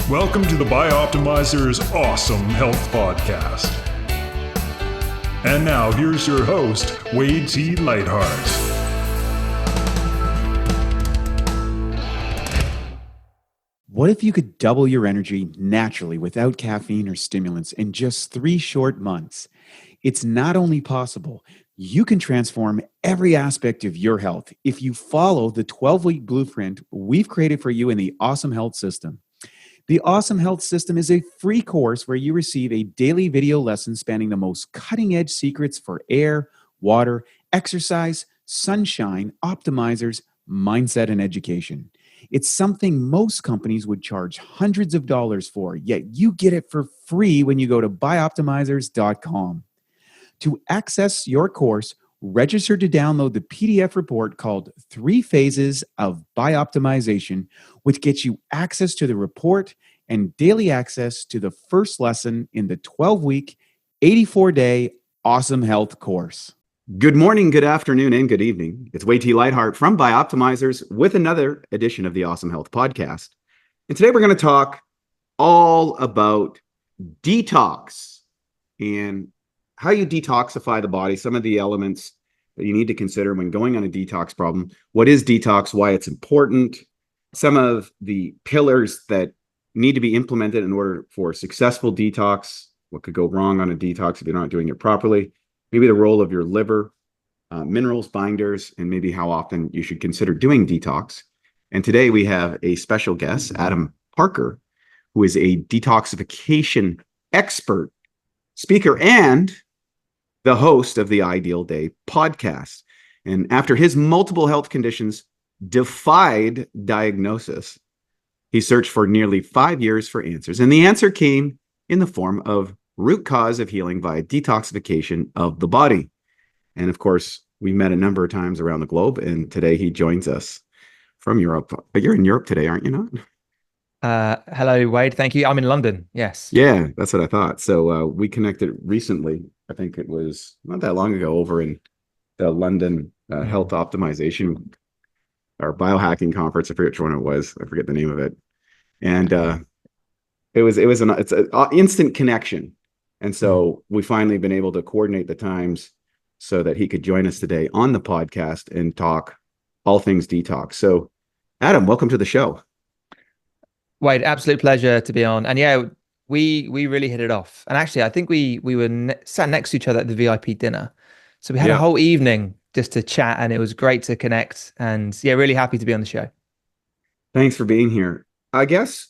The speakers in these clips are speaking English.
Welcome to the Bioptimizers Awesome Health Podcast. And now here's your host, Wade T. Lightheart. What if you could double your energy naturally without caffeine or stimulants in just 3 short months? It's not only possible, you can transform every aspect of your health if you follow the 12-week blueprint we've created for you in the Awesome Health System. The Awesome Health System is a free course where you receive a daily video lesson spanning the most cutting-edge secrets for air, water, exercise, sunshine, optimizers, mindset, and education. It's something most companies would charge hundreds of dollars for, yet you get it for free when you go to bioptimizers.com. To access your course, register to download the PDF report called 3 Phases of Bioptimization, which gets you access to the report and daily access to the first lesson in the 12-week, 84-day Awesome Health course. Good morning, good afternoon, and good evening. It's Wade T. Lightheart from Bioptimizers with another edition of the Awesome Health Podcast. And today we're going to talk all about detox and how you detoxify the body, some of the elements that you need to consider when going on a detox problem. What is detox, why it's important, some of the pillars that need to be implemented in order for successful detox, what could go wrong on a detox if you're not doing it properly, maybe the role of your liver, minerals, binders, and maybe how often you should consider doing detox. And today we have a special guest, Adam Parker, who is a detoxification expert, speaker, and the host of the Ideal Day podcast. And after his multiple health conditions defied diagnosis, he searched for nearly 5 years for answers. And the answer came in the form of root cause of healing via detoxification of the body. And of course, we met a number of times around the globe, and today he joins us from Europe. You're in Europe today, aren't you not? Hello, Wade. Thank you. I'm in London. Yes. Yeah, that's what I thought. So we connected recently. I think it was not that long ago over in the London Health Optimization or biohacking conference. I forget which one it was. I forget the name of it. And it's an instant connection. And so we finally been able to coordinate the times so that he could join us today on the podcast and talk all things detox. So Adam, welcome to the show. Wade, absolute pleasure to be on. And yeah, we really hit it off. And actually, I think we were sat next to each other at the VIP dinner. So we had a whole evening just to chat, and it was great to connect. And yeah, really happy to be on the show. Thanks for being here. I guess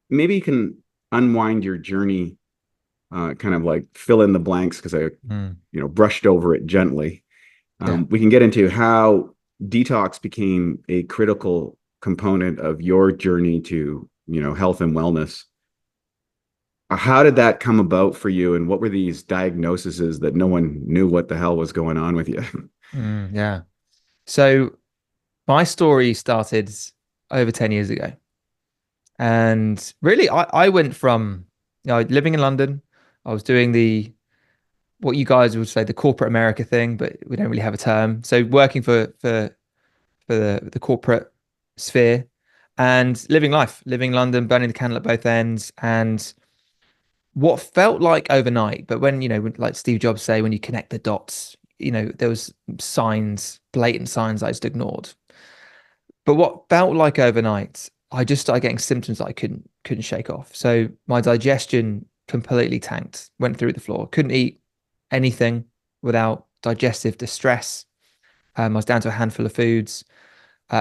maybe you can unwind your journey, kind of like fill in the blanks, because I brushed over it gently. We can get into how detox became a critical component of your journey to health and wellness. How did that come about for you, and what were these diagnoses that no one knew what the hell was going on with you? Yeah. So my story started over 10 years ago. And really, I went from living in London. I was doing what you guys would say the corporate America thing, but we don't really have a term. So working for the corporate sphere and living London, burning the candle at both ends. And what felt like overnight, but when like Steve Jobs say, when you connect the dots, there was blatant signs I just ignored. But what felt like overnight, I just started getting symptoms that I couldn't shake off. So my digestion completely tanked, went through the floor, couldn't eat anything without digestive distress. I was down to a handful of foods.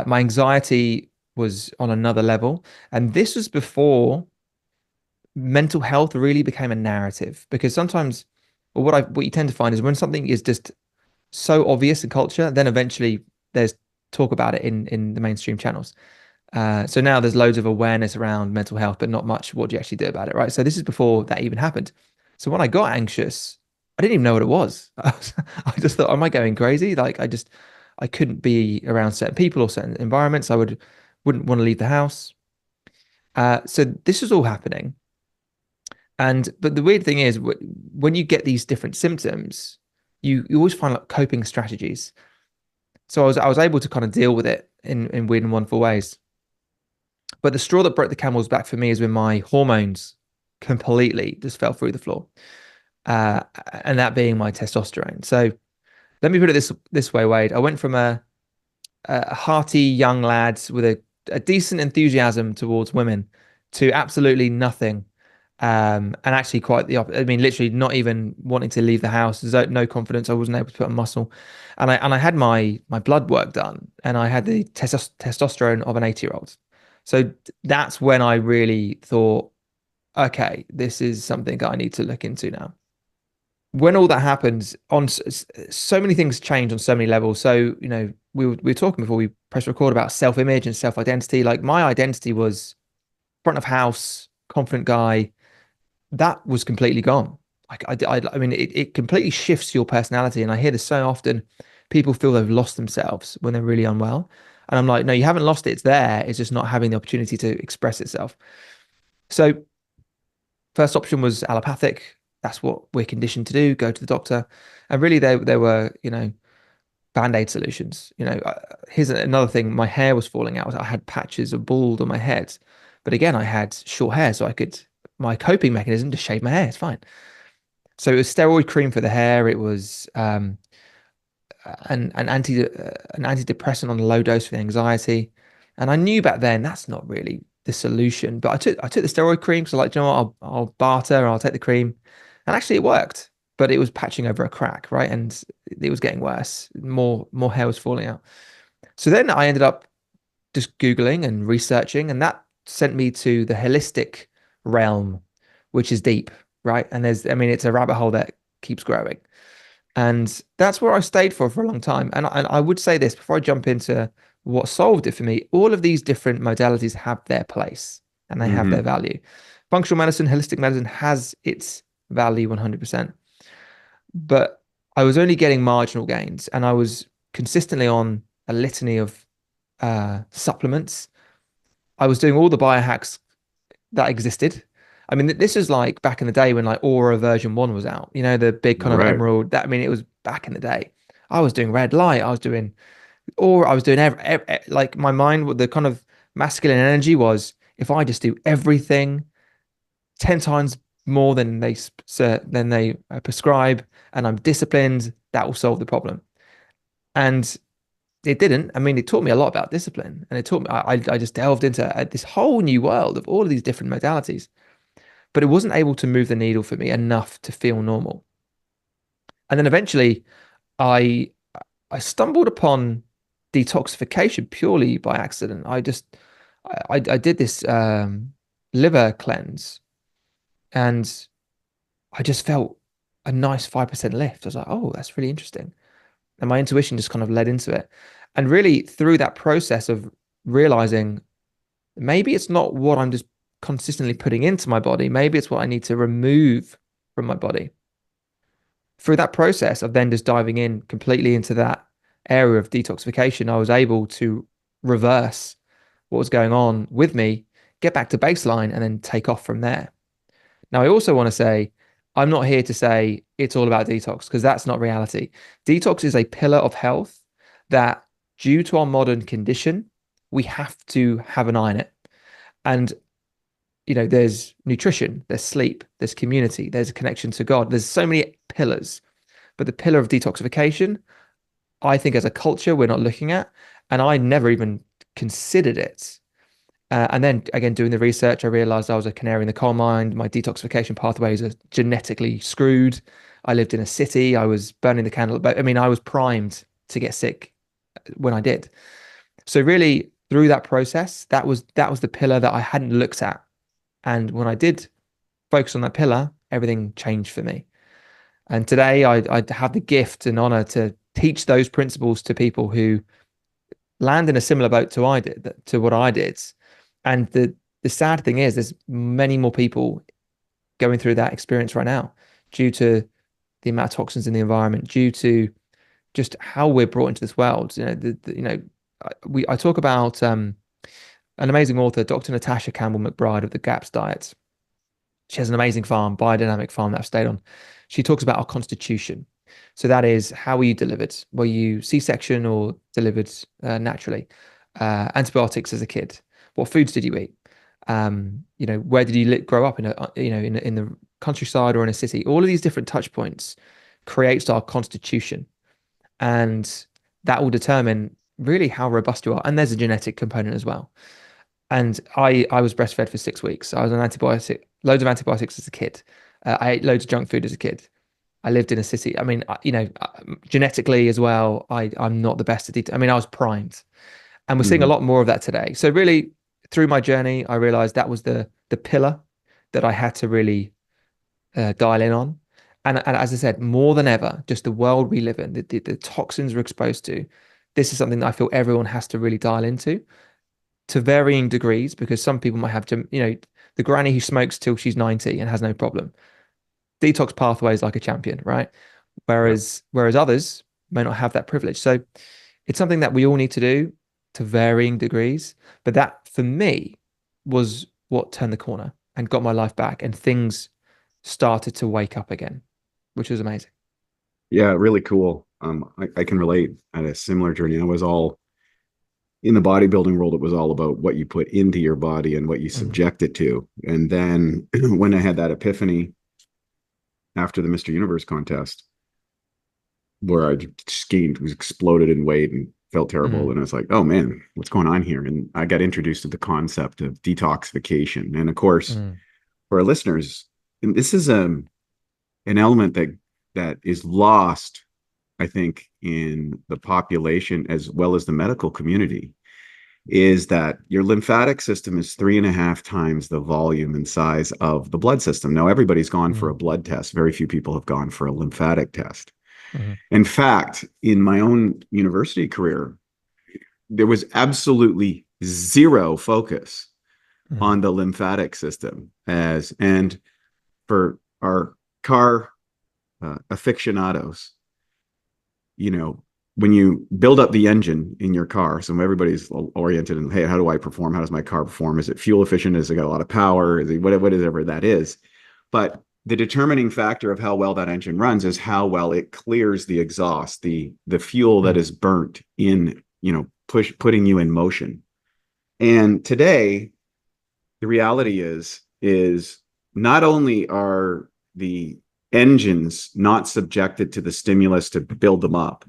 My anxiety was on another level. And this was before mental health really became a narrative, because sometimes what you tend to find is when something is just so obvious in culture, then eventually there's talk about it in the mainstream channels. So now there's loads of awareness around mental health, but not much what do you actually do about it, right? So this is before that even happened. So when I got anxious, I didn't even know what it was. I just thought, am I going crazy? Like I couldn't be around certain people or certain environments. I wouldn't want to leave the house. So this was all happening. But the weird thing is, when you get these different symptoms, you always find like coping strategies. So I was able to kind of deal with it in weird and wonderful ways. But the straw that broke the camel's back for me is when my hormones completely just fell through the floor, uh, and that being my testosterone. So let me put it this way, Wade. I went from a hearty young lad with a decent enthusiasm towards women to absolutely nothing. And actually quite the opposite. I mean, literally not even wanting to leave the house. No confidence. I wasn't able to put on muscle. And I had my blood work done, and I had the testosterone of an 80-year-old. So that's when I really thought, okay, this is something that I need to look into now. When all that happens, so many things change on so many levels. So, we were talking before we press record about self-image and self-identity. Like, my identity was front of house, confident guy. That was completely gone. I mean, it completely shifts your personality. And I hear this so often. People feel they've lost themselves when they're really unwell. And I'm like, no, you haven't lost it. It's there. It's just not having the opportunity to express itself. So first option was allopathic. That's what we're conditioned to do, go to the doctor. And really there were, band-aid solutions. Here's another thing. My hair was falling out. I had patches of bald on my head. But again, I had short hair, so my coping mechanism to shave my hair. It's fine. So it was steroid cream for the hair. It was an antidepressant on a low dose for the anxiety. And I knew back then that's not really the solution. But I took the steroid cream. So like, you know what, I'll barter and I'll take the cream. And actually it worked, but it was patching over a crack, right? And it was getting worse. More hair was falling out. So then I ended up just Googling and researching, and that sent me to the holistic realm, which is deep, right? And it's a rabbit hole that keeps growing. And that's where I stayed for a long time. And I would say this before I jump into what solved it for me: all of these different modalities have their place and they have their value. Functional medicine, holistic medicine has its value 100%. But I was only getting marginal gains, and I was consistently on a litany of supplements. I was doing all the biohacks that existed. I mean, this is like back in the day when like Aura version 1 was out, the big kind of emerald. It was back in the day. I was doing red light. I was doing Aura. I was doing like, my mind, the kind of masculine energy was, if I just do everything 10 times more than they prescribe, and I'm disciplined, that will solve the problem. And it didn't. I mean, it taught me a lot about discipline, and it taught me, I just delved into this whole new world of all of these different modalities, but it wasn't able to move the needle for me enough to feel normal. And then eventually I stumbled upon detoxification purely by accident. I did this liver cleanse, and I just felt a nice 5% lift. I was like, oh, that's really interesting. And my intuition just kind of led into it. And really, through that process of realizing maybe it's not what I'm just consistently putting into my body, maybe it's what I need to remove from my body. Through that process of then just diving in completely into that area of detoxification, I was able to reverse what was going on with me, get back to baseline, and then take off from there. Now, I also want to say, I'm not here to say it's all about detox, because that's not reality. Detox is a pillar of health that, due to our modern condition, we have to have an eye on it. And, there's nutrition, there's sleep, there's community, there's a connection to God. There's so many pillars. But the pillar of detoxification, I think as a culture, we're not looking at. And I never even considered it. And then again, doing the research, I realized I was a canary in the coal mine. My detoxification pathways are genetically screwed. I lived in a city. I was burning the candle. But I mean, I was primed to get sick when I did. So really, through that process, that was the pillar that I hadn't looked at. And when I did focus on that pillar, everything changed for me. And today I have the gift and honor to teach those principles to people who land in a similar boat to what I did. And the sad thing is, there's many more people going through that experience right now, due to the amount of toxins in the environment, due to just how we're brought into this world. I talk about an amazing author, Dr. Natasha Campbell McBride of the GAPS diet. She has an amazing farm, biodynamic farm that I've stayed on. She talks about our constitution. So that is, how were you delivered? Were you C-section or delivered naturally? Antibiotics as a kid. what foods did you eat? Where did you grow up in the countryside or in a city? All of these different touch points creates our constitution, and that will determine really how robust you are. And there's a genetic component as well. And I was breastfed for 6 weeks. I was on loads of antibiotics as a kid. I ate loads of junk food as a kid. I lived in a city. I mean, genetically as well, I'm not the best at detail. I mean, I was primed, and we're seeing a lot more of that today. So really, through my journey, I realized that was the pillar that I had to really dial in on. And as I said, more than ever, just the world we live in, the toxins we're exposed to, this is something that I feel everyone has to really dial into to varying degrees, because some people might have to, the granny who smokes till she's 90 and has no problem. Detox pathways like a champion, right? Whereas others may not have that privilege. So it's something that we all need to do to varying degrees. But that for me was what turned the corner and got my life back, and things started to wake up again, which was amazing. Yeah, really cool. I can relate. At a similar journey. I was all in the bodybuilding world. It was all about what you put into your body and what you subject it to. And then when I had that epiphany after the Mr. Universe contest, where I just was exploded in weight and felt terrible. And I was like, oh man, what's going on here? And I got introduced to the concept of detoxification. And of course, for our listeners, this is an element that is lost, I think, in the population as well as the medical community, is that your lymphatic system is 3.5 times the volume and size of the blood system. Now, everybody's gone for a blood test. Very few people have gone for a lymphatic test. In fact, in my own university career, there was absolutely zero focus on the lymphatic system. And for our car aficionados, when you build up the engine in your car, so everybody's oriented in, hey, how do I perform? How does my car perform? Is it fuel efficient? Has it got a lot of power? Is it whatever that is? But the determining factor of how well that engine runs is how well it clears the exhaust, the fuel that is burnt in, putting you in motion. And today, the reality is not only are the engines not subjected to the stimulus to build them up,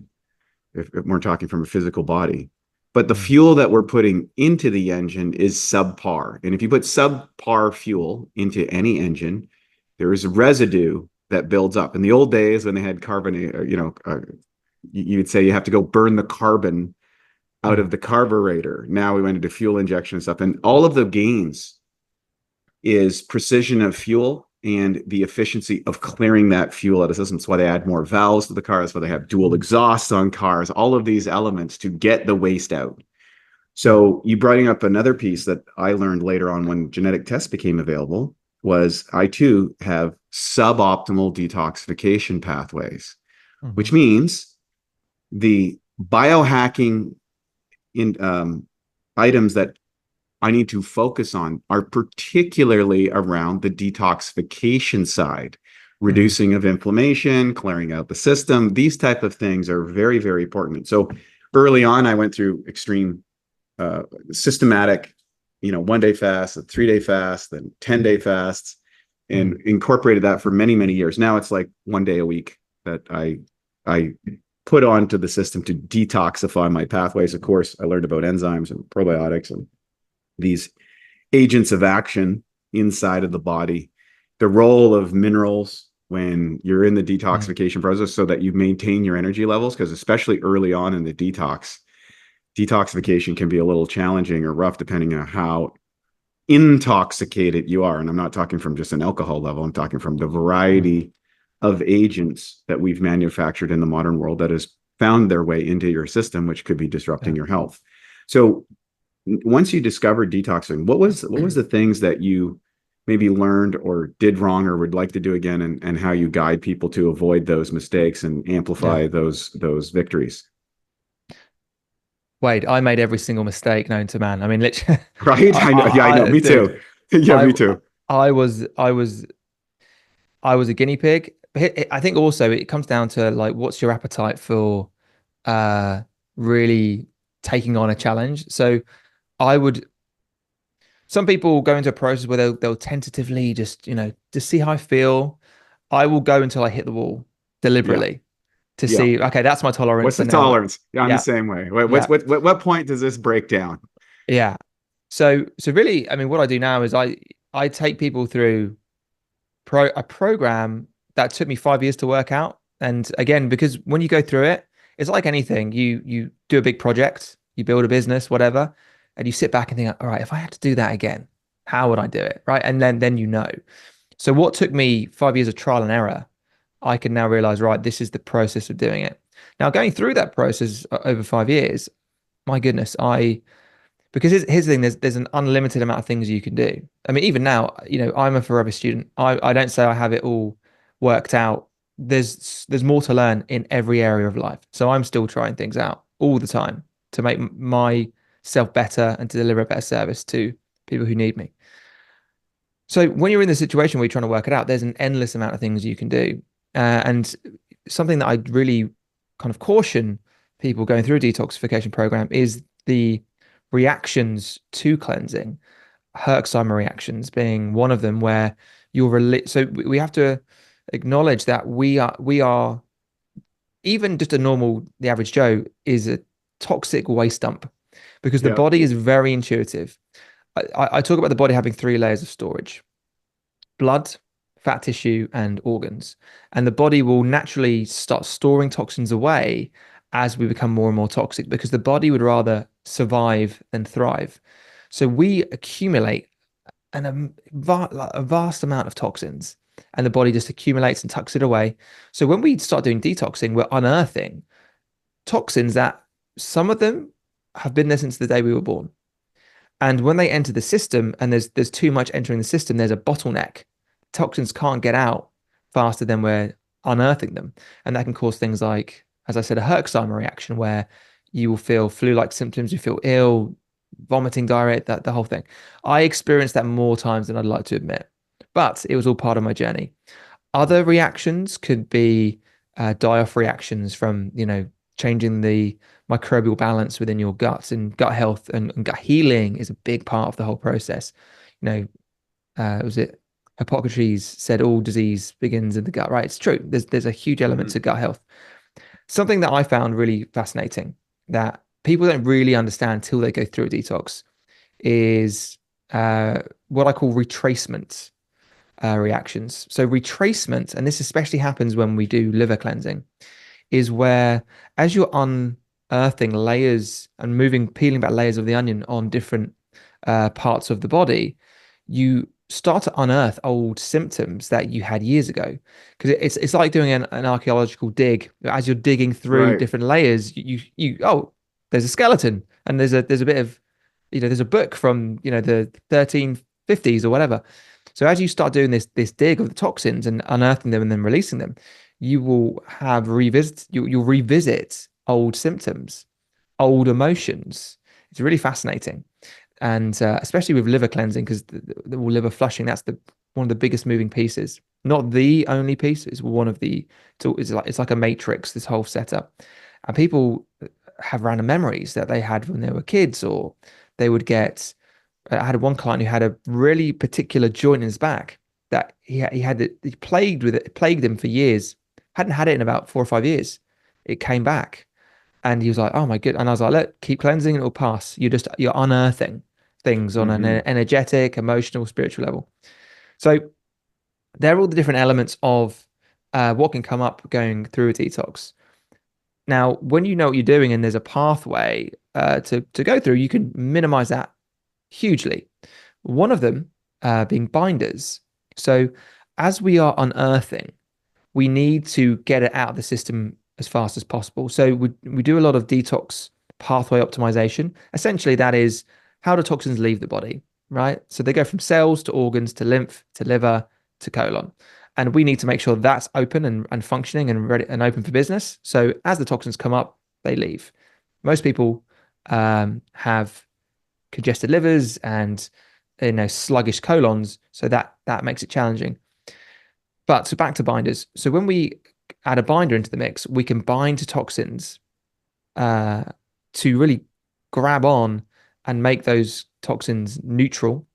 if we're talking from a physical body, but the fuel that we're putting into the engine is subpar. And if you put subpar fuel into any engine, there is a residue that builds up. In the old days, when they had carbon, you'd say you have to go burn the carbon out of the carburetor. Now we went into fuel injection and stuff, and all of the gains is precision of fuel and the efficiency of clearing that fuel out of the system. That's why they add more valves to the car. That's why they have dual exhausts on cars, all of these elements to get the waste out. So you brought up another piece that I learned later on when genetic tests became available, was I too have suboptimal detoxification pathways, which means the biohacking items that I need to focus on are particularly around the detoxification side, reducing of inflammation, clearing out the system. These type of things are very, very important. So early on, I went through extreme systematic, 1-day fast, a 3-day fast, then 10-day fasts, and incorporated that for many, many years. Now it's like 1 day a week that I put onto the system to detoxify my pathways. Of course, I learned about enzymes and probiotics and these agents of action inside of the body, the role of minerals when you're in the detoxification process so that you maintain your energy levels, because especially early on in the detoxification can be a little challenging or rough depending on how intoxicated you are. And I'm not talking from just an alcohol level. I'm talking from the variety of agents that we've manufactured in the modern world that has found their way into your system, which could be disrupting your health. So once you discovered detoxing, what was the things that you maybe learned or did wrong or would like to do again, and how you guide people to avoid those mistakes and amplify those victories? Wade, I made every single mistake known to man. I mean, literally. Right? I know. Yeah, I know. Me too. Yeah, me too. I was a guinea pig. I think also it comes down to like, what's your appetite for really taking on a challenge? So I would some people go into a process where they'll tentatively just see how I feel. I will go until I hit the wall Yeah. deliberately to Yeah. see, okay, that's my tolerance. What's the So now, tolerance? Yeah, I'm the yeah, same way. yeah, What point does this break down? yeah. So really, I mean, what I do now is I take people through a program that took me 5 years to work out. And again, because when you go through it, it's like anything. You do a big project, you build a business, whatever, and you sit back and think, all right, if I had to do that again, how would I do it? Right. And then you know. So what took me 5 years of trial and error, I can now realize, right, this is the process of doing it. Now, going through that process over 5 years, my goodness, because here's the thing, there's an unlimited amount of things you can do. I mean, even now, I'm a forever student. I don't say I have it all worked out. There's more to learn in every area of life. So I'm still trying things out all the time to make myself better and to deliver a better service to people who need me. So when you're in the situation where you're trying to work it out, there's an endless amount of things you can do. And something that I really kind of caution people going through a detoxification program is the reactions to cleansing, Herxheimer reactions being one of them, where so we have to acknowledge that we are even just the average Joe is a toxic waste dump because the Yeah. body is very intuitive. I talk about the body having three layers of storage: blood, fat tissue, and organs. And the body will naturally start storing toxins away as we become more and more toxic because the body would rather survive than thrive. So we accumulate a vast amount of toxins and the body just accumulates and tucks it away. So when we start doing detoxing, we're unearthing toxins that some of them have been there since the day we were born. And when they enter the system and there's too much entering the system, there's a bottleneck. Toxins can't get out faster than we're unearthing them. And that can cause things like, as I said, a Herxheimer reaction where you will feel flu-like symptoms, you feel ill, vomiting, diarrhea, the whole thing. I experienced that more times than I'd like to admit, but it was all part of my journey. Other reactions could be die-off reactions from, changing the microbial balance within your guts, and gut health and gut healing is a big part of the whole process. Was it Hippocrates said all disease begins in the gut, right? It's true. There's a huge element to gut health. Something that I found really fascinating that people don't really understand till they go through a detox is what I call retracement reactions. So retracement, and this especially happens when we do liver cleansing, is where as you're unearthing layers and peeling back layers of the onion on different parts of the body, you start to unearth old symptoms that you had years ago. Because it's like doing an archaeological dig. As you're digging through different layers, there's a skeleton and there's a bit of, there's a book from, the 1350s or whatever. So as you start doing this dig of the toxins and unearthing them and then releasing them, you will you'll revisit old symptoms, old emotions. It's really fascinating. And especially with liver cleansing, because the liver flushing, that's one of the biggest moving pieces. Not the only piece, it's one of the, it's like a matrix, this whole setup. And people have random memories that they had when they were kids, or they would get, I had one client who had a really particular joint in his back that he plagued him for years. Hadn't had it in about 4 or 5 years. It came back. And he was like, oh my good. And I was like, look, keep cleansing, it'll pass. You're unearthing things on an energetic, emotional, spiritual level. So they're all the different elements of what can come up going through a detox. Now, when you know what you're doing and there's a pathway to go through, you can minimize that hugely. One of them being binders. So as we are unearthing, we need to get it out of the system as fast as possible. So we do a lot of detox pathway optimization. Essentially, that is, how do toxins leave the body, right? So they go from cells to organs to lymph to liver to colon. And we need to make sure that's open and functioning and ready and open for business. So as the toxins come up, they leave. Most people have congested livers and sluggish colons, so that makes it challenging. But so back to binders. So when we add a binder into the mix, we can bind to toxins to really grab on and make those toxins neutral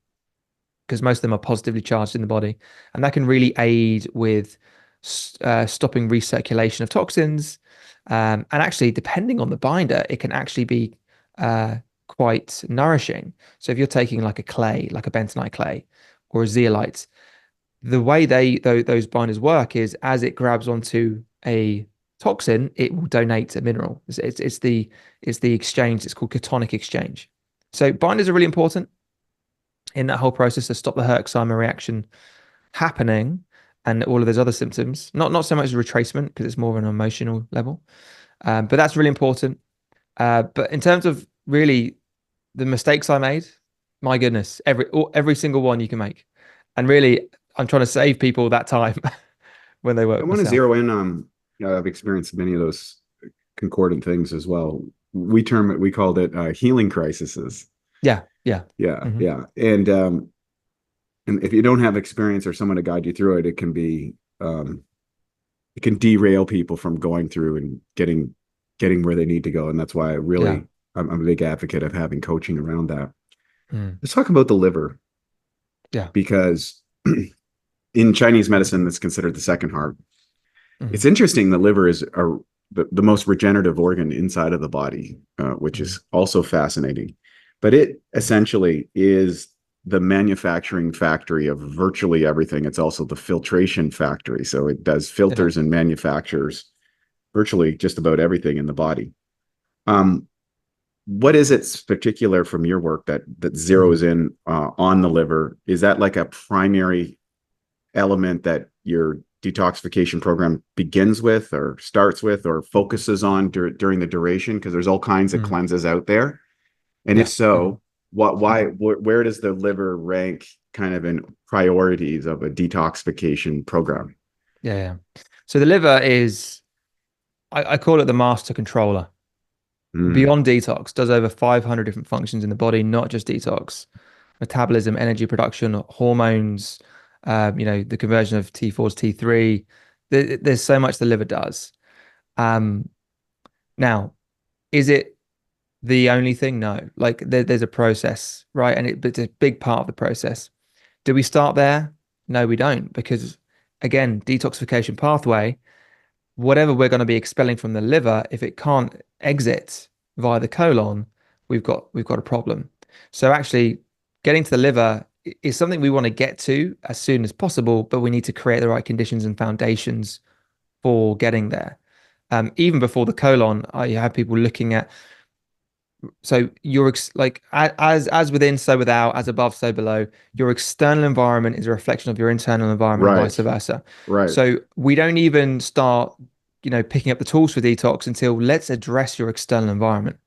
because most of them are positively charged in the body, and that can really aid with stopping recirculation of toxins. And actually, depending on the binder, it can actually be quite nourishing. So if you're taking like a clay, like a bentonite clay or a zeolite, the way those binders work is as it grabs onto a toxin, it will donate a mineral. It's the exchange. It's called ketonic exchange. So binders are really important in that whole process to stop the Herxheimer reaction happening and all of those other symptoms. Not so much retracement because it's more of an emotional level, but that's really important. But in terms of really the mistakes I made, my goodness, every single one you can make, and really I'm trying to save people that time when they work. I want to zero in on. I've experienced many of those concordant things as well. We called it healing crises. Yeah. Mm-hmm. Yeah. And if you don't have experience or someone to guide you through it, it can be it can derail people from going through and getting where they need to go. And that's why I'm a big advocate of having coaching around that. Let's talk about the liver. Yeah. Because in Chinese medicine, it's considered the second heart. It's interesting. The liver is the most regenerative organ inside of the body, which is also fascinating. But it essentially is the manufacturing factory of virtually everything. It's also the filtration factory. So it does filters and manufactures virtually just about everything in the body. What is it particular from your work that zeroes in on the liver? Is that like a primary element that your detoxification program begins with or starts with or focuses on during the duration? Because there's all kinds of cleanses out there. And if so, where does the liver rank kind of in priorities of a detoxification program? Yeah. So the liver is, I call it the master controller. Beyond detox, does over 500 different functions in the body, not just detox, metabolism, energy production, hormones, the conversion of T4s, T3. There's so much the liver does. Now, is it the only thing? No, like there's a process, right? And it's a big part of the process. Do we start there? No, we don't, because again, detoxification pathway, whatever we're going to be expelling from the liver, if it can't exit via the colon, we've got a problem. So actually getting to the liver is something we want to get to as soon as possible, but we need to create the right conditions and foundations for getting there. Even before the colon, I have people looking at, so you're like as within, so without, as above, so below. Your external environment is a reflection of your internal environment, and vice versa. Right. So we don't even start, picking up the tools for detox until let's address your external environment,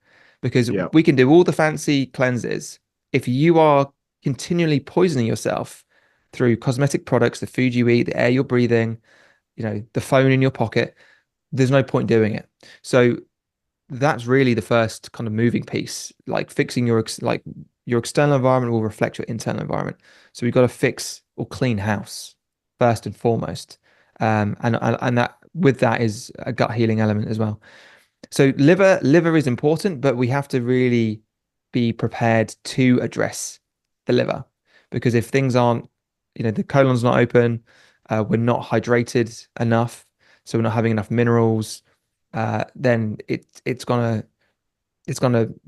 because we can do all the fancy cleanses. If you are continually poisoning yourself through cosmetic products, the food you eat, the air you're breathing, the phone in your pocket, there's no point doing it. So that's really the first kind of moving piece, like fixing your external environment will reflect your internal environment. So we've got to fix or clean house first and foremost. And that with that is a gut healing element as well. So liver is important, but we have to really be prepared to address the liver, because if things aren't, the colon's not open, we're not hydrated enough, so we're not having enough minerals, then it's gonna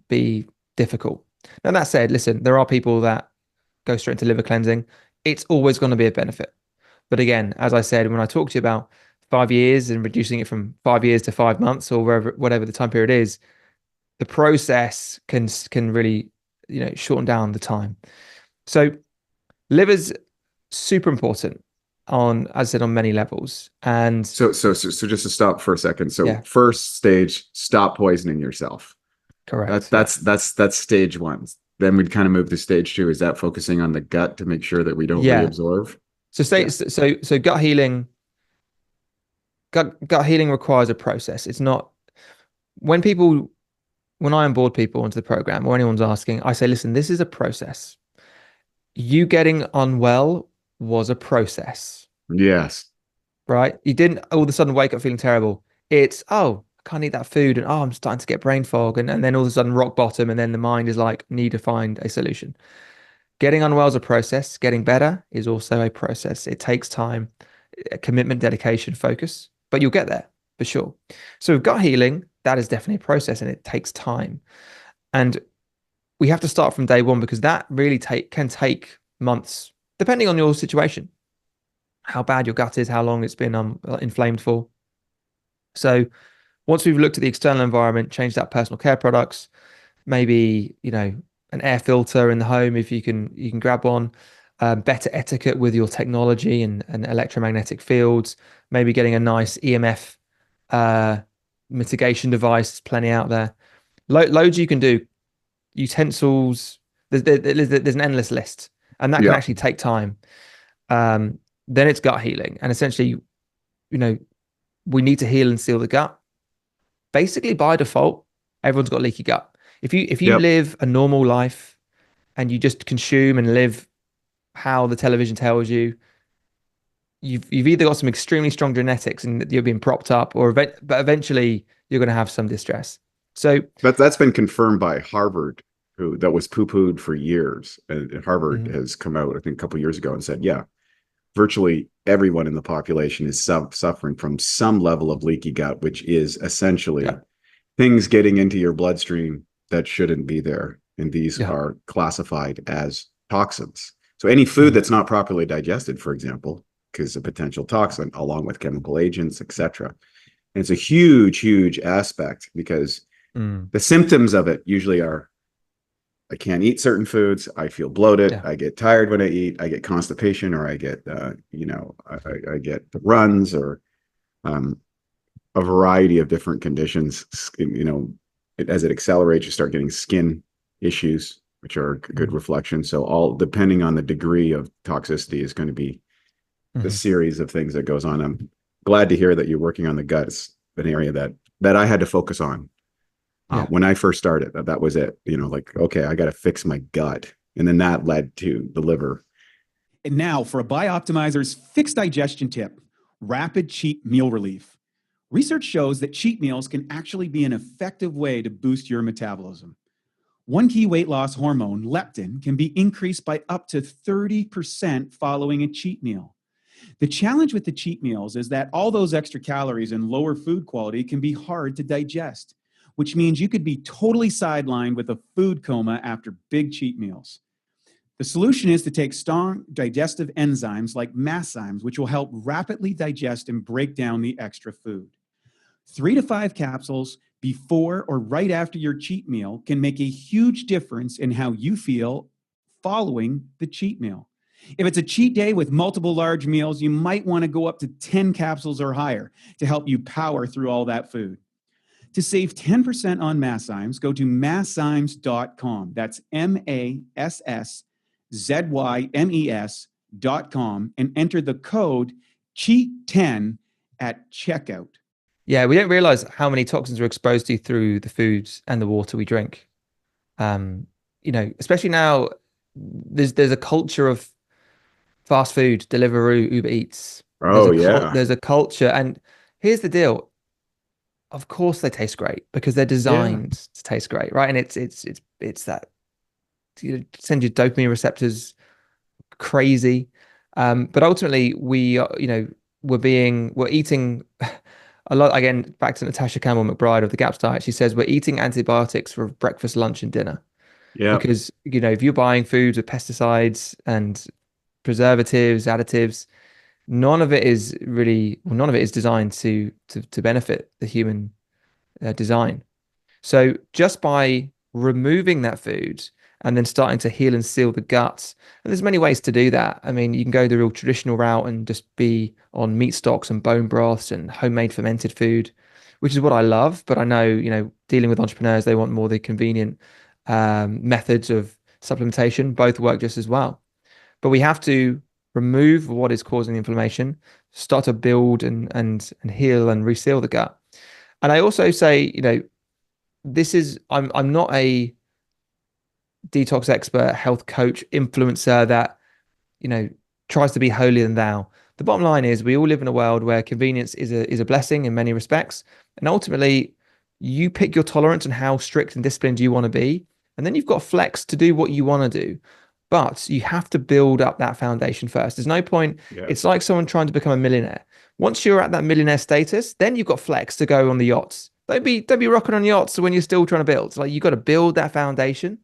be difficult. Now that said, listen, there are people that go straight into liver cleansing. It's always going to be a benefit. But again, as I said, when I talked to you about 5 years and reducing it from 5 years to 5 months or whatever the time period is, the process can really, shorten down the time. So liver's super important on, as I said, on many levels. And so just to stop for a second. So first stage, stop poisoning yourself. Correct. That's stage one. Then we'd kind of move to stage two. Is that focusing on the gut to make sure that we don't reabsorb? So gut healing. Gut healing requires a process. It's not when I onboard people into the program or anyone's asking, I say, listen, this is a process. You getting unwell was a process. Yes. Right? You didn't all of a sudden wake up feeling terrible. It's, I can't eat that food, and I'm starting to get brain fog, and then all of a sudden rock bottom, and then the mind is like, need to find a solution. Getting unwell is a process. Getting better is also a process. It takes time, commitment, dedication, focus, but you'll get there for sure. So with gut healing, that is definitely a process and it takes time. And we have to start from day one because that really can take months, depending on your situation, how bad your gut is, how long it's been inflamed for. So once we've looked at the external environment, changed out personal care products, maybe, an air filter in the home, if you can grab one, better etiquette with your technology and electromagnetic fields, maybe getting a nice EMF mitigation device, plenty out there. Loads you can do, utensils, there's an endless list, and that can actually take time. Then it's gut healing, and essentially, we need to heal and seal the gut. Basically, by default, everyone's got leaky gut. If you live a normal life and you just consume and live how the television tells you, you've either got some extremely strong genetics and you're being propped up, but eventually you're going to have some distress. So that's been confirmed by Harvard, that was poo-pooed for years. And Harvard has come out, I think, a couple of years ago and said, virtually everyone in the population is suffering from some level of leaky gut, which is essentially things getting into your bloodstream that shouldn't be there. And these are classified as toxins. So any food that's not properly digested, for example, is a potential toxin, along with chemical agents, etc. And it's a huge, huge aspect because the symptoms of it usually are, I can't eat certain foods, I feel bloated, I get tired when I eat, I get constipation, or I get, I get the runs, or a variety of different conditions. As it accelerates, you start getting skin issues, which are a good reflection. So all depending on the degree of toxicity is going to be the series of things that goes on. I'm glad to hear that you're working on the gut. It's an area that I had to focus on. When I first started, that was it. Okay, I got to fix my gut. And then that led to the liver. And now for a Bioptimizers fixed digestion tip, rapid cheat meal relief. Research shows that cheat meals can actually be an effective way to boost your metabolism. One key weight loss hormone, leptin, can be increased by up to 30% following a cheat meal. The challenge with the cheat meals is that all those extra calories and lower food quality can be hard to digest, which means you could be totally sidelined with a food coma after big cheat meals. The solution is to take strong digestive enzymes like masszymes, which will help rapidly digest and break down the extra food. 3 to 5 capsules before or right after your cheat meal can make a huge difference in how you feel following the cheat meal. If it's a cheat day with multiple large meals, you might want to go up to 10 capsules or higher to help you power through all that food. To save 10% on masszymes, go to masszymes.com. That's MASSZYMES.com and enter the code CHEAT10 at checkout. Yeah, we don't realize how many toxins we're exposed to through the foods and the water we drink. Especially now, there's a culture of fast food, Deliveroo, Uber Eats. There's a culture, and here's the deal. Of course, they taste great because they're designed to taste great, right? And it's that send your dopamine receptors crazy. But ultimately, we're eating a lot. Again, back to Natasha Campbell McBride of the GAPS diet. She says we're eating antibiotics for breakfast, lunch, and dinner. Yeah. Because if you're buying foods with pesticides and preservatives, additives, none of it is designed to benefit the human design. So just by removing that food and then starting to heal and seal the guts, and there's many ways to do that. I mean, you can go the real traditional route and just be on meat stocks and bone broths and homemade fermented food, which is what I love. But I know, dealing with entrepreneurs, they want more the convenient methods of supplementation. Both work just as well. But we have to remove what is causing the inflammation, start to build and heal and reseal the gut. And I also say, I'm not a detox expert, health coach, influencer that, tries to be holier than thou. The bottom line is we all live in a world where convenience is a blessing in many respects. And ultimately, you pick your tolerance and how strict and disciplined you want to be. And then you've got flex to do what you want to do. But you have to build up that foundation first. There's no point. Yeah. It's like someone trying to become a millionaire. Once you're at that millionaire status, then you've got flex to go on the yachts. Don't be rocking on yachts when you're still trying to build. Like, you've got to build that foundation,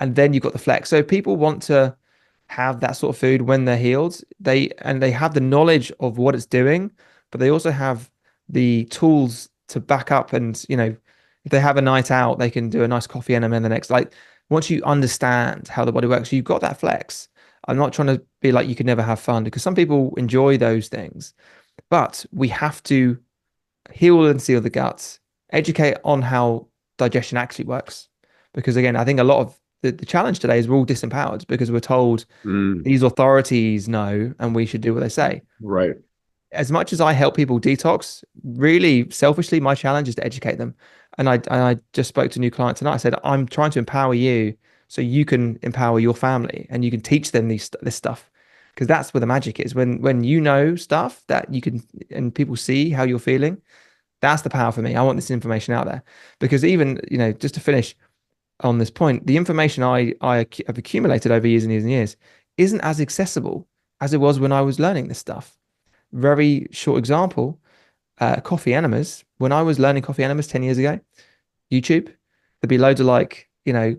and then you've got the flex. So people want to have that sort of food when they're healed. They have the knowledge of what it's doing, but they also have the tools to back up. And if they have a night out, they can do a nice coffee enema the next. Like, once you understand how the body works, you've got that flex. I'm not trying to be like you can never have fun, because some people enjoy those things, but we have to heal and seal the guts, educate on how digestion actually works. Because again, I think a lot of the challenge today is we're all disempowered because we're told these authorities know and we should do what they say. Right. As much as I help people detox, really selfishly, my challenge is to educate them. And I just spoke to a new client tonight. I said, I'm trying to empower you so you can empower your family and you can teach them this stuff. Because that's where the magic is. When you know stuff that you can, and people see how you're feeling, that's the power for me. I want this information out there. Because even, just to finish on this point, the information I have accumulated over years and years and years isn't as accessible as it was when I was learning this stuff. Very short example, coffee enemas. When I was learning coffee enemas 10 years ago, YouTube, there'd be loads of kind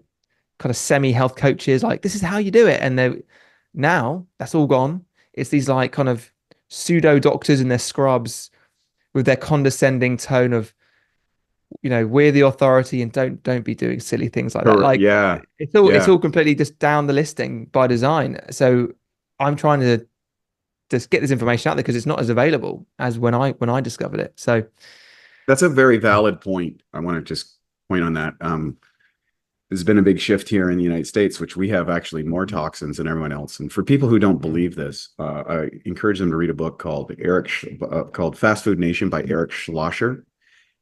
of semi-health coaches, like, this is how you do it. And now that's all gone. It's these kind of pseudo doctors in their scrubs with their condescending tone of, we're the authority and don't be doing silly things like that. Like, yeah, it's all completely just down the listing by design. So I'm trying to just get this information out there because it's not as available as when I discovered it. So that's a very valid point. I want to just point on that. There's been a big shift here in the United States, which we have actually more toxins than everyone else. And for people who don't believe this, I encourage them to read a book called called Fast Food Nation by Eric Schlosser,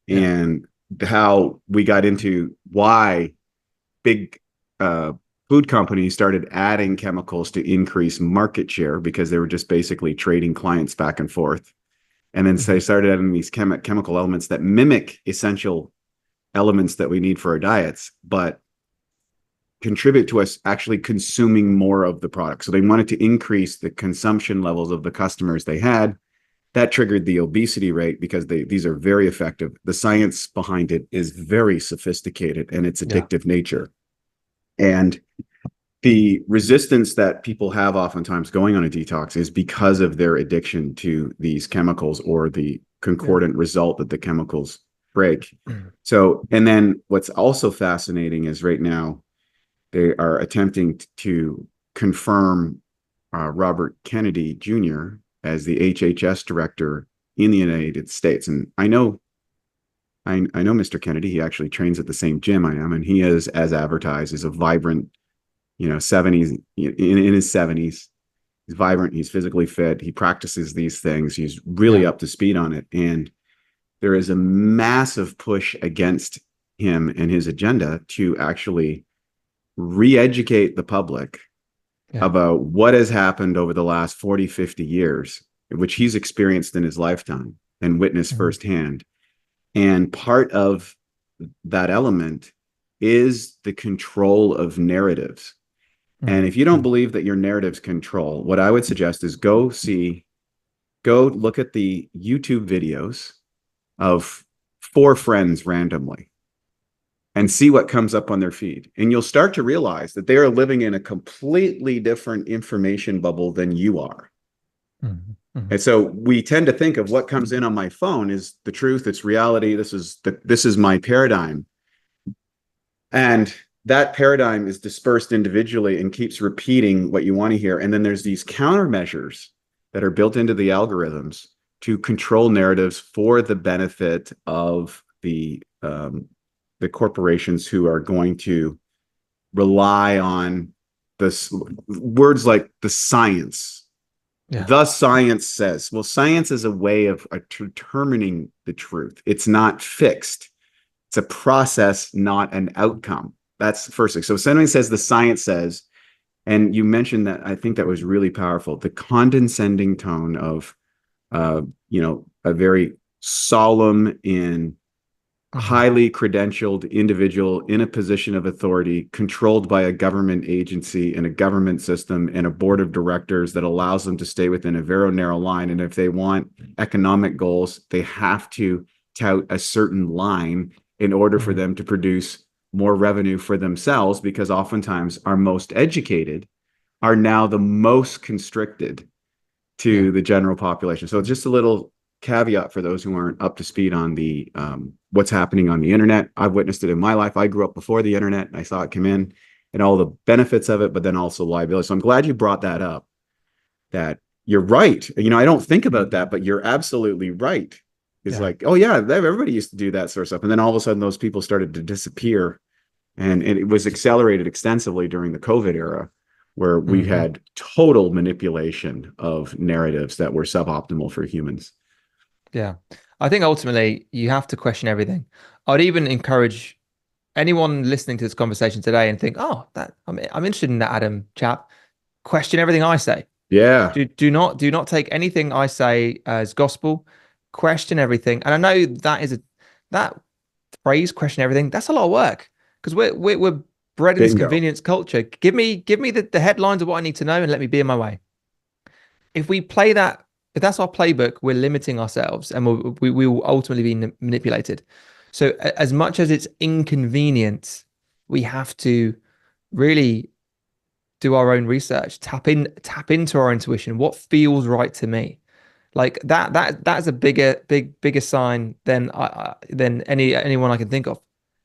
and how we got into why big food companies started adding chemicals to increase market share, because they were just basically trading clients back and forth. And then they started adding these chemical elements that mimic essential elements that we need for our diets, but contribute to us actually consuming more of the product. So they wanted to increase the consumption levels of the customers they had. That triggered the obesity rate, because these are very effective. The science behind it is very sophisticated, and its addictive nature. And the resistance that people have oftentimes going on a detox is because of their addiction to these chemicals, or the concordant result that the chemicals break. So, and then what's also fascinating is right now they are attempting to confirm Robert Kennedy Jr. as the HHS director in the United States. And I know Mr. Kennedy. He actually trains at the same gym I am, and he is, as advertised, is a vibrant, 70s, in his 70s. He's vibrant. He's physically fit. He practices these things. He's really up to speed on it. And there is a massive push against him and his agenda to actually re-educate the public about what has happened over the last 40, 50 years, which he's experienced in his lifetime and witnessed firsthand. And part of that element is the control of narratives. And if you don't believe that your narratives control, what I would suggest is go look at the YouTube videos of 4 friends randomly and see what comes up on their feed. And you'll start to realize that they are living in a completely different information bubble than you are. And so we tend to think of what comes in on my phone is the truth, it's reality, this is my paradigm. And that paradigm is dispersed individually and keeps repeating what you want to hear. And then there's these countermeasures that are built into the algorithms to control narratives for the benefit of the corporations who are going to rely on this words like the science. The science says. Well, science is a way of determining the truth. It's not fixed. It's a process, not an outcome. That's the first thing. So if somebody says the science says, and you mentioned that, I think that was really powerful, the condescending tone of, a very solemn and highly credentialed individual in a position of authority, controlled by a government agency and a government system and a board of directors that allows them to stay within a very narrow line. And if they want economic goals, they have to tout a certain line in order for them to produce more revenue for themselves, because oftentimes our most educated are now the most constricted to the general population. So it's just a little caveat for those who aren't up to speed on the what's happening on the internet. I've witnessed it in my life. I grew up before the internet and I saw it come in and all the benefits of it, but then also liability. So I'm glad you brought that up, that you're right. You know, I don't think about that, but you're absolutely right. It's like, oh yeah, everybody used to do that sort of stuff. And then all of a sudden those people started to disappear. And it was accelerated extensively during the COVID era, where we had total manipulation of narratives that were suboptimal for humans. Yeah. I think ultimately you have to question everything. I'd even encourage anyone listening to this conversation today and think, oh, that I'm interested in that Adam chap. Question everything I say. Yeah. Do not take anything I say as gospel. Question everything. And I know that phrase, question everything, that's a lot of work, because we're bred in this convenience culture. Give me the headlines of what I need to know and let me be in my way. If we play that, if that's our playbook, we're limiting ourselves and we will ultimately be manipulated. So as much as it's inconvenient, we have to really do our own research, tap into our intuition. What feels right to me? Like that's a bigger sign than anyone I can think of.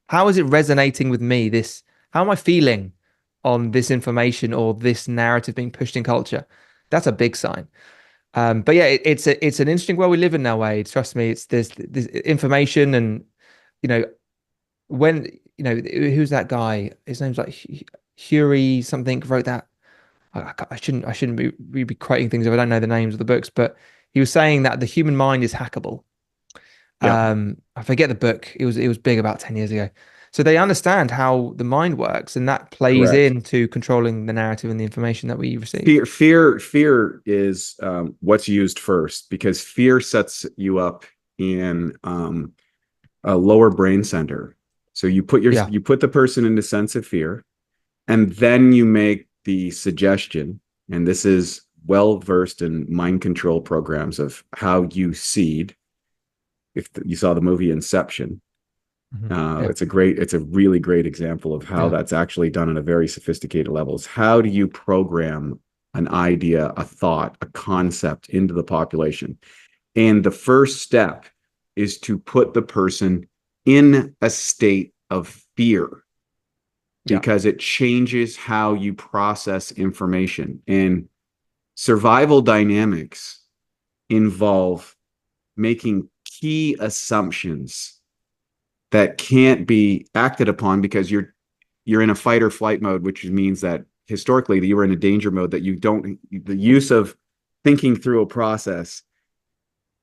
How is it resonating with me? How am I feeling on this information or this narrative being pushed in culture? That's a big sign. But yeah, it's an interesting world we live in now, Wade. Trust me, it's this information, and who's that guy? His name's like Hury something, wrote that. I shouldn't be quoting things if I don't know the names of the books, but he was saying that the human mind is hackable. I forget the book. It was big about 10 years ago. So they understand how the mind works, and that plays into controlling the narrative and the information that we receive. Fear is what's used first, because fear sets you up in a lower brain center. So you put the person in a sense of fear, and then you make the suggestion. And this is well versed in mind control programs of how you seed. If you saw the movie Inception, it's a really great example of how that's actually done on a very sophisticated levels. How do you program an idea, a thought, a concept into the population? And the first step is to put the person in a state of fear, because it changes how you process information. And survival dynamics involve making key assumptions that can't be acted upon, because you're in a fight or flight mode, which means that historically you were in a danger mode, that the use of thinking through a process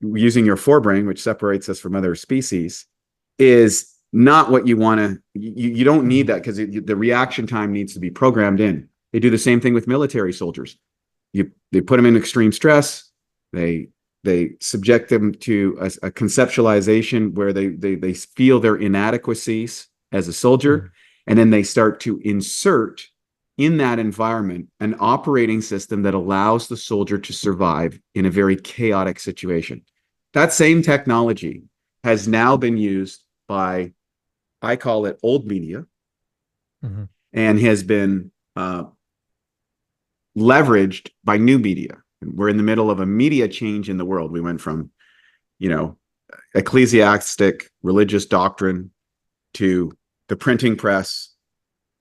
using your forebrain, which separates us from other species, is not what you want to. You don't need that, because the reaction time needs to be programmed in. They do the same thing with military soldiers. They put them in extreme stress. They subject them to a conceptualization where they feel their inadequacies as a soldier, and then they start to insert in that environment an operating system that allows the soldier to survive in a very chaotic situation. That same technology has now been used by, I call it old media, and has been leveraged by new media. We're in the middle of a media change in the world. We went from, ecclesiastic religious doctrine to the printing press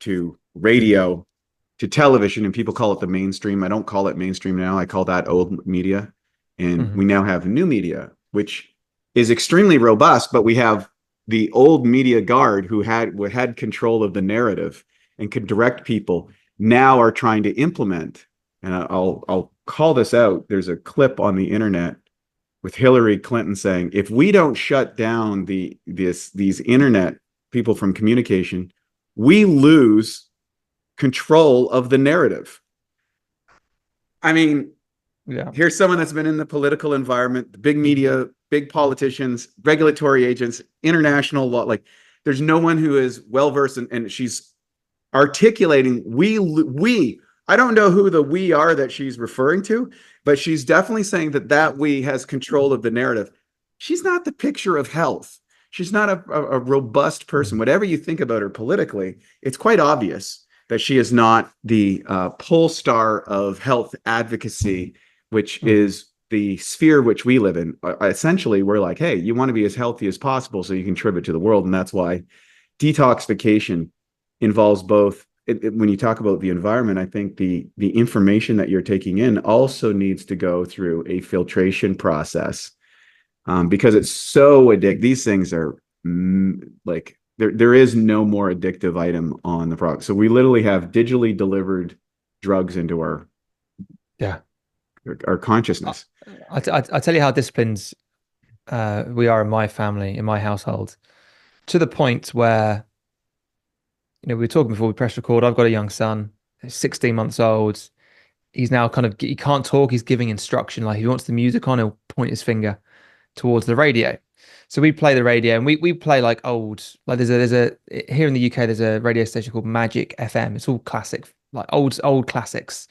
to radio to television, and people call it the mainstream. I don't call it mainstream now. I call that old media. And we now have new media, which is extremely robust, but we have the old media guard who had control of the narrative and could direct people, now are trying to implement. And I'll call this out. There's a clip on the internet with Hillary Clinton saying, if we don't shut down these internet people from communication, we lose control of the narrative. I mean, here's someone that's been in the political environment, the big big politicians, regulatory agents, international law. Like, there's no one who is well versed, and she's articulating we. I don't know who the we are that she's referring to, but she's definitely saying that we has control of the narrative. She's not the picture of health. She's not a robust person. Whatever you think about her politically, it's quite obvious that she is not the pole star of health advocacy, which is the sphere which we live in. Essentially, we're like, hey, you want to be as healthy as possible so you contribute to the world. And that's why detoxification involves both. When you talk about the environment, I think the information that you're taking in also needs to go through a filtration process, because it's so addictive. These things are like, there is no more addictive item on the product. So we literally have digitally delivered drugs into our consciousness. I tell you how disciplined we are in my family, in my household, to the point where, we were talking before we press record. I've got a young son, 16 months old. He's now he can't talk. He's giving instruction. Like, if he wants the music on, he'll point his finger towards the radio. So we play the radio, and we play like old, like there's a here in the UK, there's a radio station called Magic FM. It's all classic, like old classics.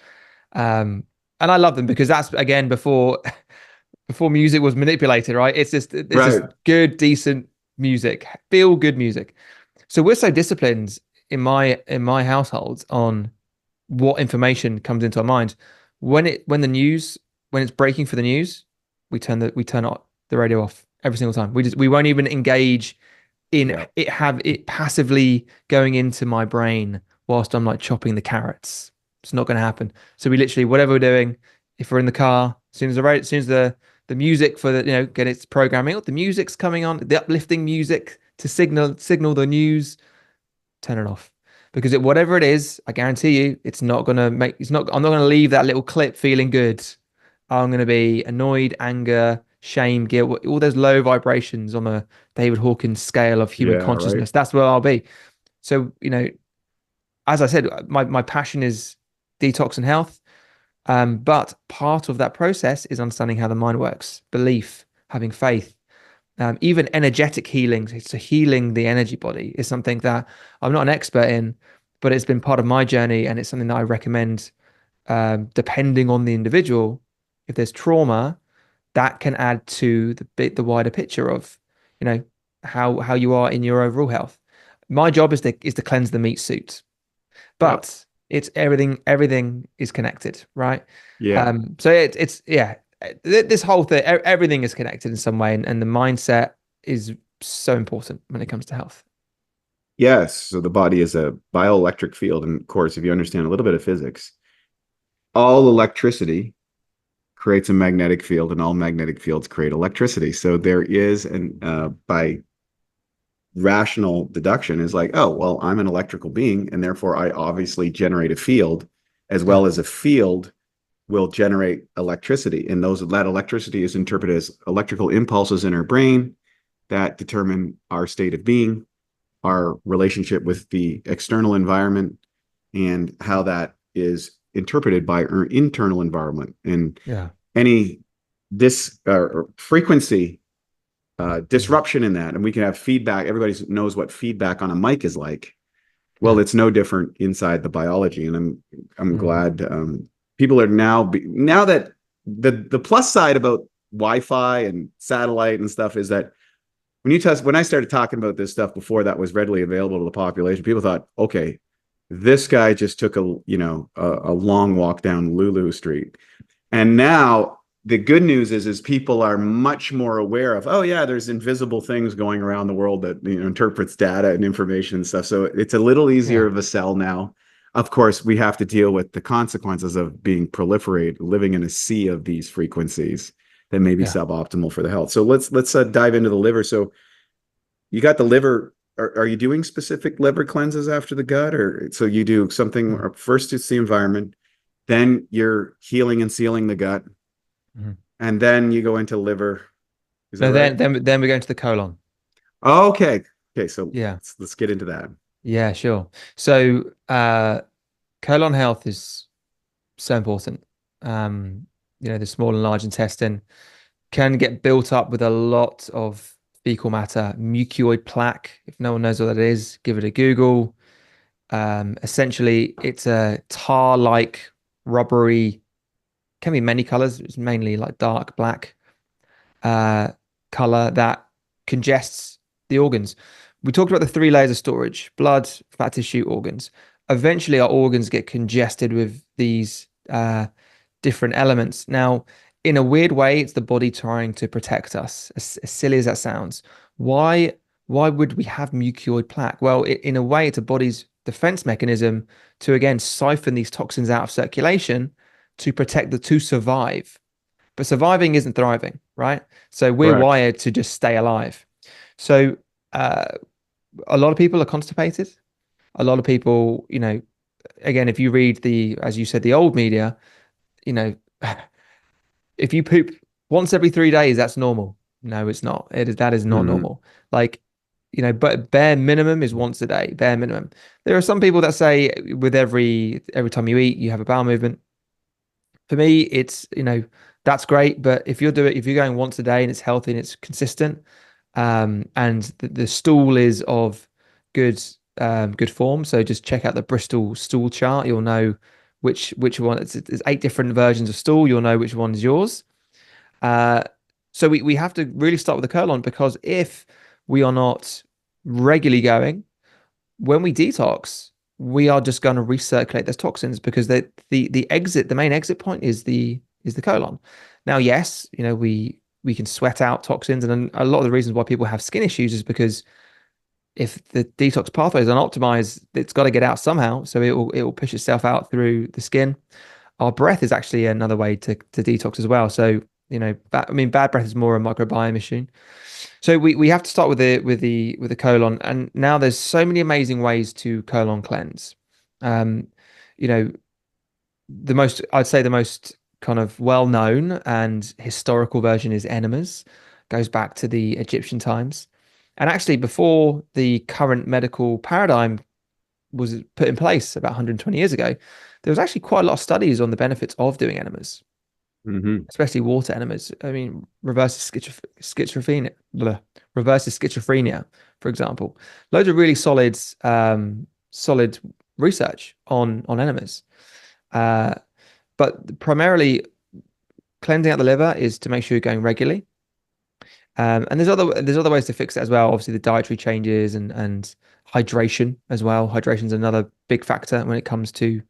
And I love them because that's, again, before music was manipulated, right? It's just good, decent music, feel good music. So we're so disciplined in my household on what information comes into our mind. When it's breaking for the news, we turn the radio off every single time. We won't even engage in it passively going into my brain whilst I'm like chopping the carrots. It's not going to happen. So we literally, whatever we're doing, if we're in the car, as soon as the music for the, get its programming, the music's coming on, the uplifting music to signal the news, turn it off. Because whatever it is, I guarantee you, I'm not going to leave that little clip feeling good. I'm going to be annoyed, anger, shame, guilt, all those low vibrations on a David Hawkins scale of human consciousness. Right. That's where I'll be. So, as I said, my passion is detox and health. But part of that process is understanding how the mind works, belief, having faith, even energetic healing. So healing the energy body is something that I'm not an expert in, but it's been part of my journey, and it's something that I recommend, depending on the individual. If there's trauma, that can add to the wider picture of, how you are in your overall health. My job is to cleanse the meat suit, but it's everything is connected, right? Yeah. So it's this whole thing, everything is connected in some way, and the mindset is so important when it comes to health. Yes. So the body is a bioelectric field. And of course, if you understand a little bit of physics, all electricity creates a magnetic field, and all magnetic fields create electricity. So there is, by rational deduction, is like, oh, well, I'm an electrical being, and therefore I obviously generate a field, as well as a field will generate electricity. And that electricity is interpreted as electrical impulses in our brain that determine our state of being, our relationship with the external environment, and how that is interpreted by our internal environment. And any frequency disruption in that, and we can have feedback. Everybody knows what feedback on a mic is like. Well, it's no different inside the biology. And I'm glad people are now that the plus side about Wi-Fi and satellite and stuff is that when I started talking about this stuff before that was readily available to the population, people thought, okay, this guy just took a long walk down Lulu Street. And now the good news is people are much more aware of, oh yeah, there's invisible things going around the world that interprets data and information and stuff. So it's a little easier of a sell now. Of course, we have to deal with the consequences of being living in a sea of these frequencies that may be suboptimal for the health. So let's dive into the liver. So you got the liver. Are you doing specific liver cleanses after the gut, or so you do something? First, it's the environment, then you're healing and sealing the gut, and then you go into liver. Then we go into the colon. Okay. So let's get into that. Yeah, sure. So colon health is so important. The small and large intestine can get built up with a lot of fecal matter, mucoid plaque. If no one knows what that is, give it a Google. Essentially, it's a tar-like, rubbery, can be many colors. It's mainly like dark black color that congests the organs. We talked about the three layers of storage: blood, fat tissue, organs. Eventually, our organs get congested with these different elements. Now, in a weird way, it's the body trying to protect us, as silly as that sounds. Why would we have mucoid plaque? Well, in a way, it's a body's defense mechanism to, again, siphon these toxins out of circulation to survive. But surviving isn't thriving, right? So we're Correct. wired to just stay alive. So a lot of people are constipated. A lot of people, again, if you read as you said, the old media, you know, if you poop once every 3 days, that's normal. No, it's not. That is not normal. Like, but bare minimum is once a day, bare minimum. There are some people that say with every time you eat, you have a bowel movement. For me, it's, that's great. But if you're going once a day and it's healthy and it's consistent, and the stool is of good form. So just check out the Bristol stool chart. You'll know which one. There's 8 different versions of stool. You'll know which one is yours. So we have to really start with the colon, because if we are not regularly going, when we detox, we are just going to recirculate those toxins, because the main exit point is the colon. Now, yes, we can sweat out toxins, and a lot of the reasons why people have skin issues is because if the detox pathway is unoptimized, it's got to get out somehow. So it will push itself out through the skin. Our breath is actually another way to detox as well. So bad breath is more a microbiome issue. So we have to start with the colon, and now there's so many amazing ways to colon cleanse. I'd say the most kind of well-known and historical version is enemas. Goes back to the Egyptian times. And actually, before the current medical paradigm was put in place about 120 years ago, there was actually quite a lot of studies on the benefits of doing enemas, especially water enemas. I mean, reverses schizophrenia, for example. Loads of really solid research on enemas. But primarily, cleansing out the liver is to make sure you're going regularly. And there's other ways to fix it as well. Obviously, the dietary changes and hydration as well. Hydration is another big factor when it comes to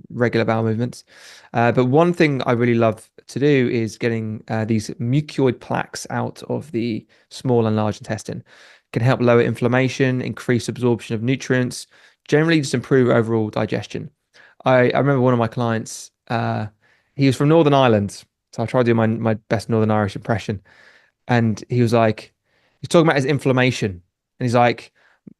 regular bowel movements. But one thing I really love to do is getting these mucoid plaques out of the small and large intestine. It can help lower inflammation, increase absorption of nutrients, generally just improve overall digestion. I remember one of my clients, he was from Northern Ireland, so I tried to do my best Northern Irish impression. And he's talking about his inflammation, and he's like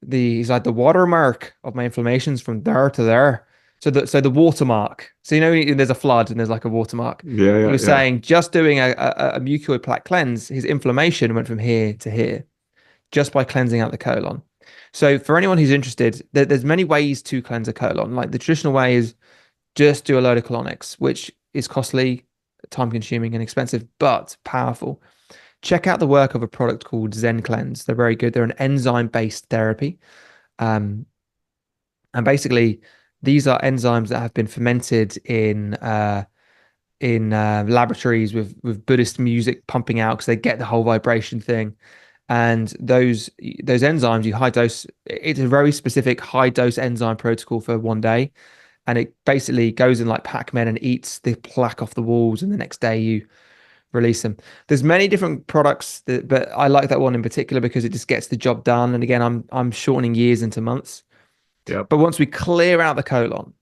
the watermark of my inflammation's from there to there. So the watermark. So there's a flood and there's like a watermark. Yeah, He was saying just doing a mucoid plaque cleanse, his inflammation went from here to here, just by cleansing out the colon. So for anyone who's interested, there's many ways to cleanse a colon. Like the traditional way is just do a load of colonics, which is costly, time consuming and expensive, but powerful. Check out the work of a product called Zen Cleanse. They're very good. They're an enzyme-based therapy. And basically, these are enzymes that have been fermented in laboratories with Buddhist music pumping out, because they get the whole vibration thing. And those enzymes, you high dose, it's a very specific high dose enzyme protocol for one day. And it basically goes in like Pac-Man and eats the plaque off the walls. And the next day you release them. There's many different products, but I like that one in particular because it just gets the job done. And again, I'm shortening years into months. Yep. But once we clear out the colon,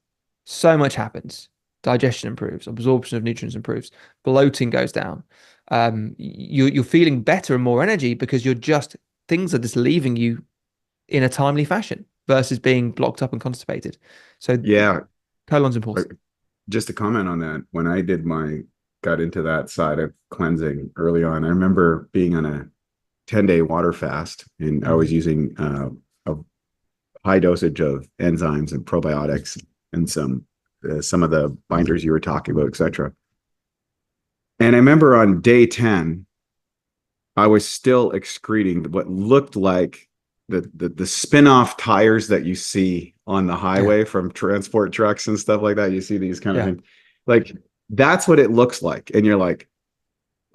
so much happens. Digestion improves, absorption of nutrients improves, bloating goes down. You're feeling better and more energy because things are just leaving you in a timely fashion versus being blocked up and constipated. So yeah, colon's important. Just to comment on that, when I got into that side of cleansing early on, I remember being on a 10-day water fast, and I was using a high dosage of enzymes and probiotics and some of the binders you were talking about, etc. And I remember on day 10, I was still excreting what looked like the spin-off tires that you see on the Yeah. highway from transport trucks and stuff like that. You see these kind of Yeah. things. Like that's what it looks like. And you're like,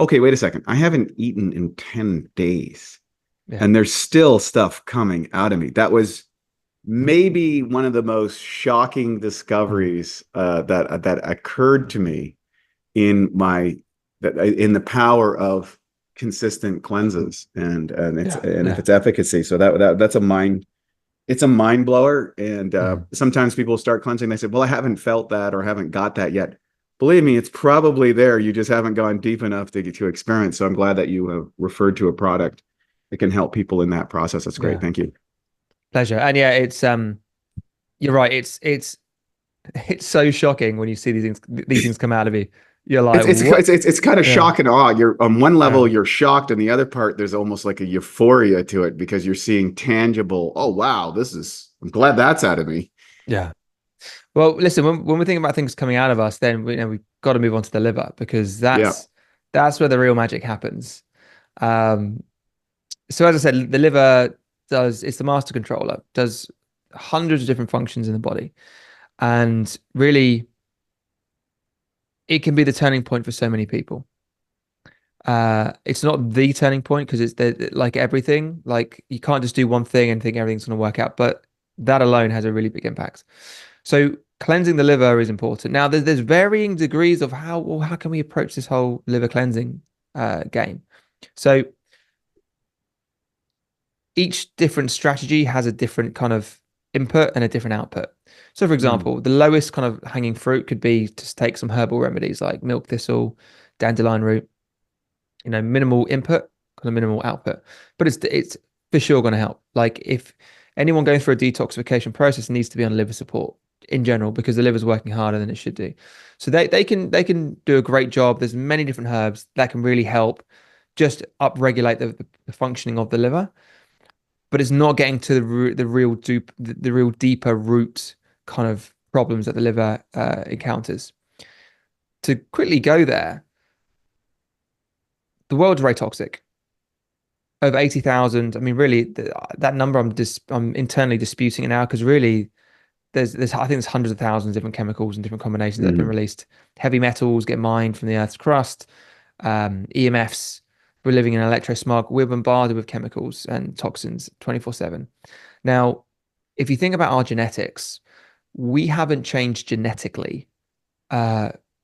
okay, wait a second. I haven't eaten in 10 days. Yeah. And there's still stuff coming out of me. That was maybe one of the most shocking discoveries that occurred to me in in the power of consistent cleanses Yeah. and if Yeah. its efficacy. So that's it's a mind blower. And Mm. sometimes people start cleansing. They say, well, I haven't felt that or haven't got that yet. Believe me, it's probably there. You just haven't gone deep enough to get to experience. So I'm glad that you have referred to a product that can help people in that process. That's great. Yeah. Thank you. Pleasure. And yeah, it's you're right. It's so shocking when you see these things come out of you. You're like, what? It's kind of Yeah. shock and awe. You're on one level, Yeah. you're shocked, and the other part, there's almost like a euphoria to it because you're seeing tangible. Oh wow, I'm glad that's out of me. Yeah. Well, listen, when we think about things coming out of us, then we've got to move on to the liver because Yeah. that's where the real magic happens. Um, so as I said, the liver it's the master controller, does hundreds of different functions in the body. And really, it can be the turning point for so many people. It's not the turning point because like everything, like you can't just do one thing and think everything's going to work out, but that alone has a really big impact. So cleansing the liver is important. Now, there's varying degrees of how can we approach this whole liver cleansing game. So each different strategy has a different kind of input and a different output. So, for example, the lowest kind of hanging fruit could be to take some herbal remedies like milk thistle, dandelion root, minimal input, kind of minimal output, but it's for sure going to help. Like if anyone going through a detoxification process needs to be on liver support in general because the liver's working harder than it should do. So they can do a great job. There's many different herbs that can really help just upregulate the functioning of the liver, but it's not getting to the real deeper root kind of problems that the liver encounters. To quickly go there, the world's very toxic. Over 80,000. I mean, really, that number I'm internally disputing it now because really, there's I think there's hundreds of thousands of different chemicals and different combinations that have been released. Heavy metals get mined from the Earth's crust. EMFs. We're living in electrosmog. We're bombarded with chemicals and toxins 24/7. Now, if you think about our genetics, we haven't changed genetically,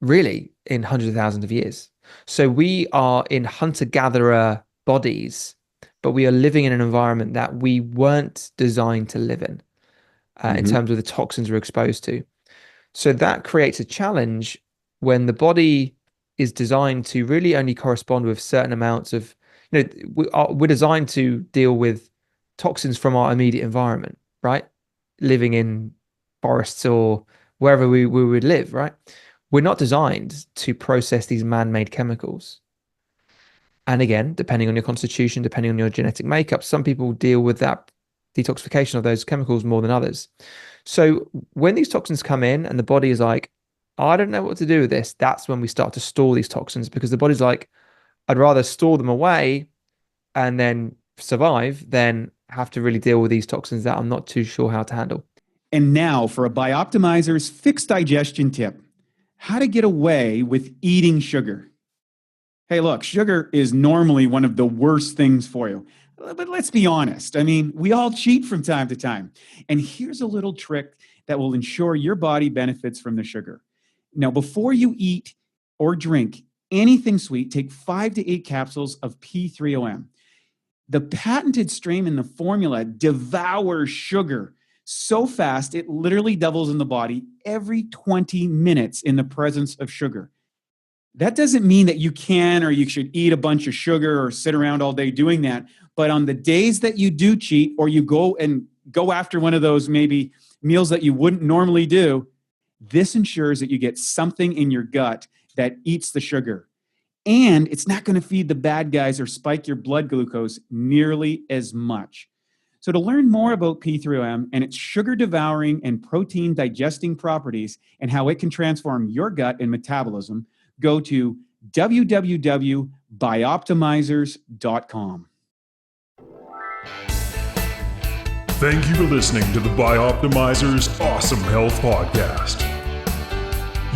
really, in hundreds of thousands of years. So we are in hunter-gatherer bodies, but we are living in an environment that we weren't designed to live in terms of the toxins we're exposed to. So that creates a challenge when the body is designed to really only correspond with certain amounts of, we're designed to deal with toxins from our immediate environment, right? Living in forests or wherever we would live, right? We're not designed to process these man-made chemicals. And again, depending on your constitution, depending on your genetic makeup, some people deal with that detoxification of those chemicals more than others. So when these toxins come in and the body is like, I don't know what to do with this, that's when we start to store these toxins because the body's like, I'd rather store them away and then survive than have to really deal with these toxins that I'm not too sure how to handle. And now for a Bioptimizers fixed digestion tip: how to get away with eating sugar. Hey, look, sugar is normally one of the worst things for you. But let's be honest. I mean, we all cheat from time to time. And here's a little trick that will ensure your body benefits from the sugar. Now, before you eat or drink anything sweet, take 5 to 8 capsules of P3OM. The patented strain in the formula devours sugar so fast it literally doubles in the body every 20 minutes in the presence of sugar. That doesn't mean that you can or you should eat a bunch of sugar or sit around all day doing that. But on the days that you do cheat or you go after one of those maybe meals that you wouldn't normally do, this ensures that you get something in your gut that eats the sugar. And it's not going to feed the bad guys or spike your blood glucose nearly as much. So to learn more about P3OM and its sugar-devouring and protein-digesting properties and how it can transform your gut and metabolism, go to www.bioptimizers.com. Thank you for listening to the Bioptimizers Awesome Health Podcast.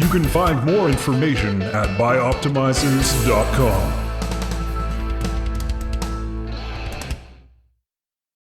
You can find more information at bioptimizers.com.